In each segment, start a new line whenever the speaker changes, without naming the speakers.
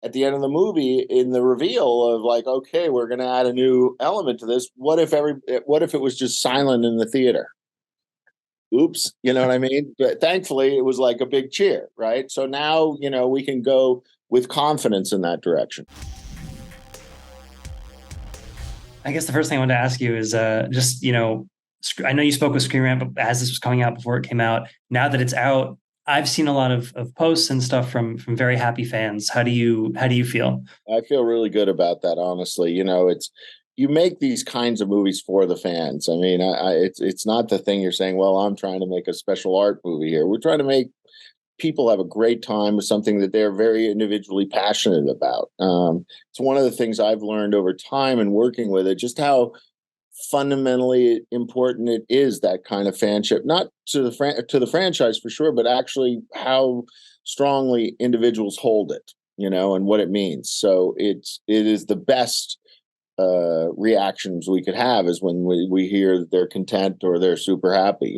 at the end of the movie in the reveal of like, okay, we're going to add a new element to this. What if it was just silent in the theater? Oops, you know what I mean? But thankfully, it was like a big cheer, right? So now, we can go with confidence in that direction.
I guess the first thing I wanted to ask you is just, I know you spoke with Screen Rant as this was coming out before it came out. Now that it's out, I've seen a lot of posts and stuff from very happy fans. How do you feel?
I feel really good about that, honestly. It's you make these kinds of movies for the fans. I mean, it's not the thing you're saying, well, I'm trying to make a special art movie here. We're trying to make people have a great time with something that they're very individually passionate about. It's one of the things I've learned over time and working with it, just how fundamentally important it is, that kind of fanship, not to the franchise for sure, but actually how strongly individuals hold it, and what it means. So it is the best reactions we could have is when we hear that they're content or they're super happy.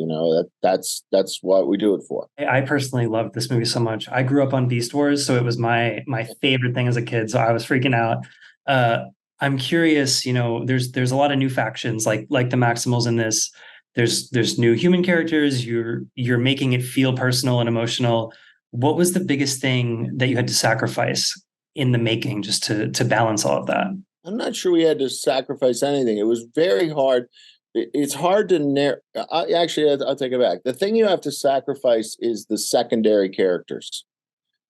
That's what we do it for.
I personally loved this movie so much. I grew up on Beast Wars, so it was my favorite thing as a kid. So I was freaking out. Uh, I'm curious. There's a lot of new factions like the Maximals in this. There's new human characters. You're making it feel personal and emotional. What was the biggest thing that you had to sacrifice in the making just to balance all of that?
I'm not sure we had to sacrifice anything. It was very hard. It's hard to actually, I'll take it back. The thing you have to sacrifice is the secondary characters,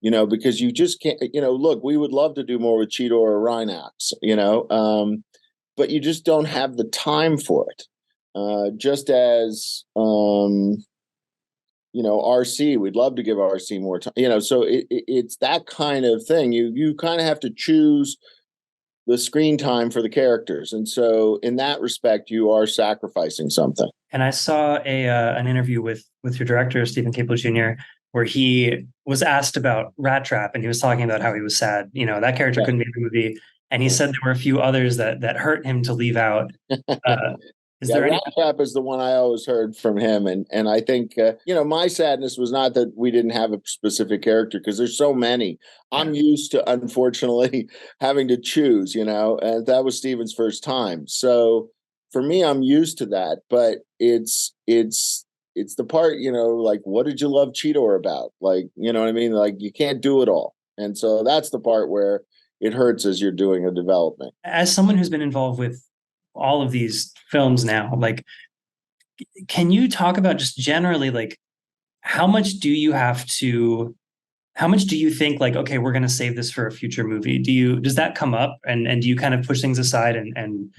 because you just can't, look, we would love to do more with Cheetor or Rhinox, but you just don't have the time for it. Just as, RC, we'd love to give RC more time, so it's that kind of thing. You kind of have to choose the screen time for the characters. And so in that respect, you are sacrificing something.
And I saw an interview with your director, Stephen Caple Jr., where he was asked about Rat Trap, and he was talking about how he was sad. That character couldn't be in the movie, and he said there were a few others that hurt him to leave out. Is
Yeah,
there any?
Rat Trap is the one I always heard from him, and I think my sadness was not that we didn't have a specific character because there's so many.
Yeah.
I'm used to, unfortunately, having to choose, and that was Steven's first time. So for me, I'm used to that, but it's the part, like, what did you love Cheetor about? Like, you know what I mean? Like, you can't do it all, and so that's the part where it hurts as you're doing a development.
As someone who's been involved with all of these films now, like, can you talk about just generally, like, how much do you have to how much do you think, like, okay, we're going to save this for a future movie? Does that come up, and do you kind of push things aside and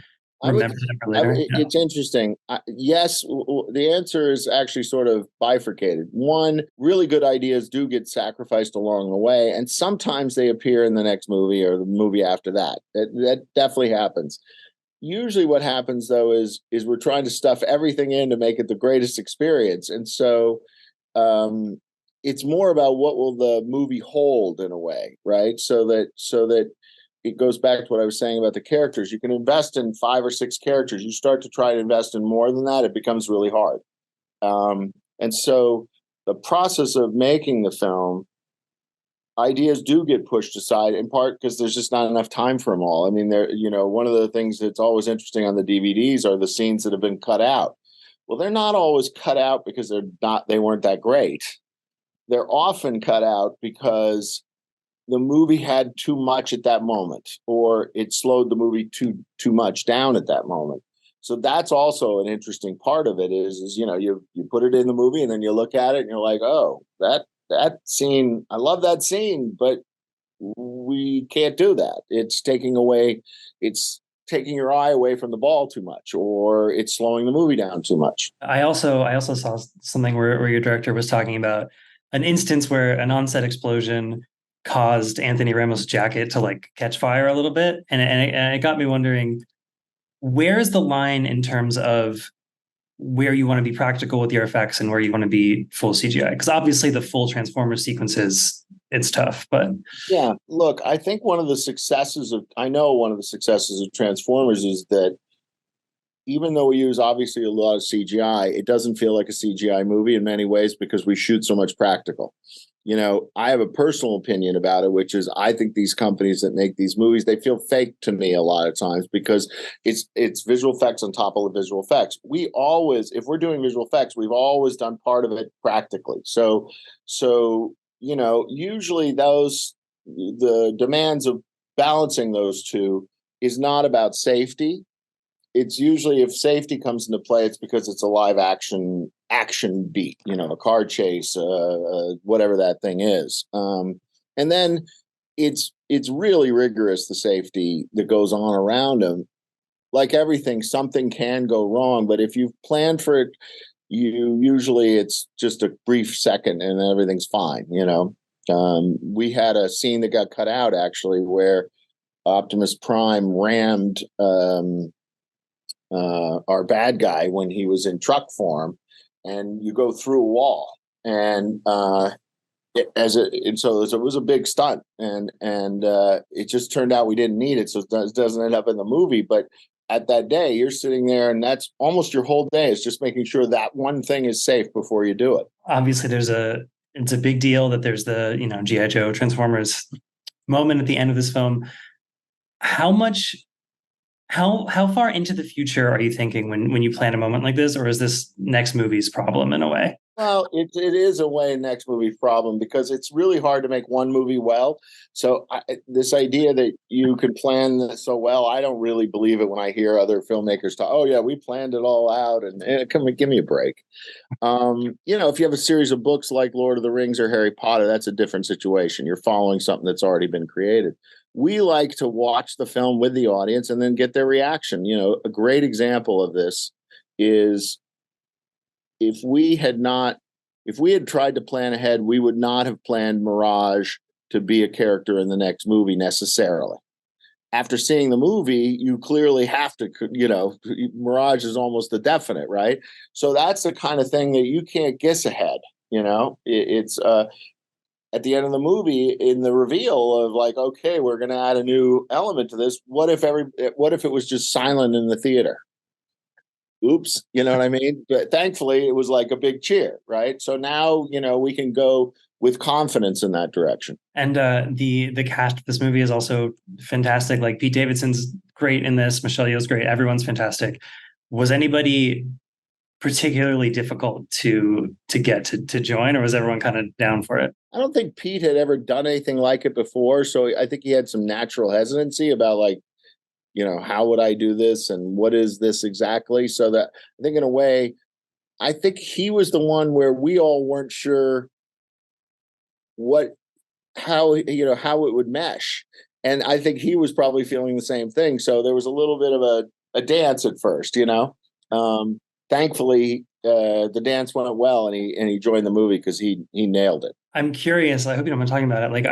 I would.
remember them for later? No.
It's interesting. Yes, the answer is actually sort of bifurcated. One, really good ideas do get sacrificed along the way, and sometimes they appear in the next movie or the movie after that. That definitely happens. Usually, what happens though is we're trying to stuff everything in to make it the greatest experience, and so um, it's more about what will the movie hold in a way, right? So that it goes back to what I was saying about the characters. You can invest in 5 or 6 characters. You start to try to invest in more than that, it becomes really hard. And so the process of making the film, ideas do get pushed aside in part because there's just not enough time for them all. I mean, one of the things that's always interesting on the DVDs are the scenes that have been cut out. Well, they're not always cut out because they weren't that great. They're often cut out because the movie had too much at that moment, or it slowed the movie too much down at that moment. So that's also an interesting part of it is you put it in the movie and then you look at it and you're like, oh, that scene, I love that scene, but we can't do that. It's taking your eye away from the ball too much, or it's slowing the movie down too much.
I also saw something where your director was talking about an instance where an onset explosion caused Anthony Ramos' jacket to, like, catch fire a little bit, and it got me wondering, where is the line in terms of where you want to be practical with your effects and where you want to be full CGI? Because obviously the full Transformer sequences, it's tough, but
Yeah, look, I think one of the successes of Transformers is that even though we use obviously a lot of CGI, it doesn't feel like a CGI movie in many ways because we shoot so much practical. I have a personal opinion about it, which is I think these companies that make these movies, they feel fake to me a lot of times because it's visual effects on top of the visual effects. We always, if we're doing visual effects, we've always done part of it practically. So usually the demands of balancing those two is not about safety. It's usually, if safety comes into play, it's because it's a live action beat, a car chase, whatever that thing is. And then it's really rigorous, the safety that goes on around them. Like everything, something can go wrong, but if you've planned for it, it's just a brief second and everything's fine. We had a scene that got cut out actually where Optimus Prime rammed our bad guy when he was in truck form, and you go through a wall, and it was a big stunt, and it just turned out we didn't need it, so it doesn't end up in the movie. But at that day, you're sitting there, and that's almost your whole day is just making sure that one thing is safe before you do it.
Obviously, it's a big deal that there's the G.I. Joe Transformers moment at the end of this film. How far into the future are you thinking when you plan a moment like this, or is this next movie's problem in a way?
Well, it is a way next movie's problem because it's really hard to make one movie well. So this idea that you could plan this so well, I don't really believe it when I hear other filmmakers talk. Oh yeah, we planned it all out, and give me a break. If you have a series of books like Lord of the Rings or Harry Potter, that's a different situation. You're following something that's already been created. We like to watch the film with the audience and then get their reaction. A great example of this is if we had tried to plan ahead, we would not have planned Mirage to be a character in the next movie necessarily. After seeing the movie, you clearly have to, Mirage is almost a definite, right? So that's the kind of thing that you can't guess ahead. It's at the end of the movie, in the reveal of like, okay, we're going to add a new element to this. What if it was just silent in the theater? Oops, you know what I mean? But thankfully, it was like a big cheer, right? So now, we can go with confidence in that direction.
And the cast of this movie is also fantastic. Like Pete Davidson's great in this. Michelle Yeoh's great. Everyone's fantastic. Was anybody particularly difficult to get to join, or was everyone kind of down for it?
I don't think Pete had ever done anything like it before, so I think he had some natural hesitancy about like, how would I do this and what is this exactly? So that I think in a way, I think he was the one where we all weren't sure how it would mesh. And I think he was probably feeling the same thing. So there was a little bit of a dance at first, thankfully the dance went well and he joined the movie because he nailed it.
I'm curious. I hope you don't mind talking about it. Like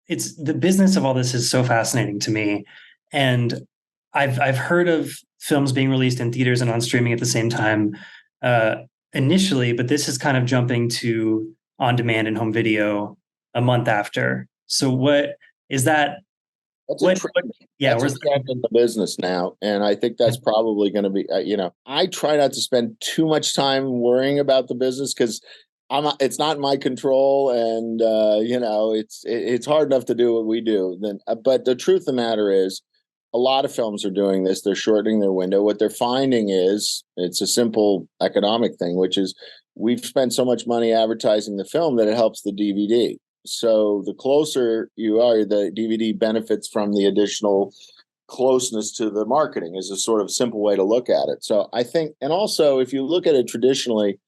it's the business of all this is so fascinating to me. And I've heard of films being released in theaters and on streaming at the same time initially, but this is kind of jumping to on demand and home video a month after. So what is that?
That's a trend in the business now, and I think that's probably going to be. I try not to spend too much time worrying about the business because it's not in my control, and it's hard enough to do what we do. But the truth of the matter is, a lot of films are doing this. They're shortening their window. What they're finding is it's a simple economic thing, which is we've spent so much money advertising the film that it helps the DVD. So the closer you are, the DVD benefits from the additional closeness to the marketing is a sort of simple way to look at it. So I think, and also if you look at it traditionally,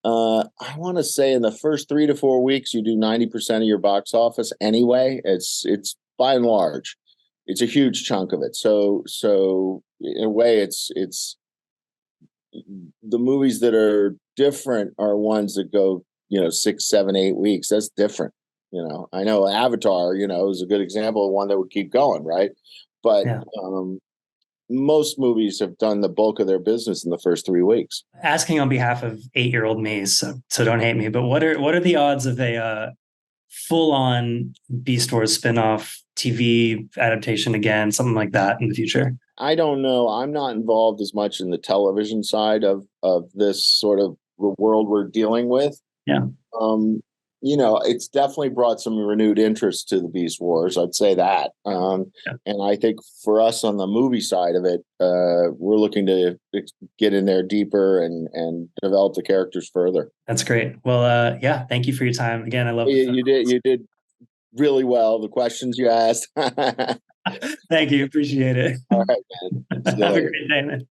I want to say in the first 3 to 4 weeks, you do 90% of your box office anyway. It's by and large, it's a huge chunk of it. So in a way, it's the movies that are different are ones that go, 6, 7, 8 weeks. That's different. I know Avatar, is a good example of one that would keep going, right? But yeah. Most movies have done the bulk of their business in the first 3 weeks.
Asking on behalf of 8-year-old me, so don't hate me, but what are the odds of a full-on Beast Wars spinoff TV adaptation again, something like that in the future?
I don't know. I'm not involved as much in the television side of this sort of world we're dealing with.
Yeah.
it's definitely brought some renewed interest to the Beast Wars. I'd say that. And I think for us on the movie side of it, we're looking to get in there deeper and develop the characters further.
That's great. Well, yeah, thank you for your time. Again, I love
You did really well. The questions you asked.
Thank you. Appreciate it.
All right, man. See you
Have a
later.
great day, man.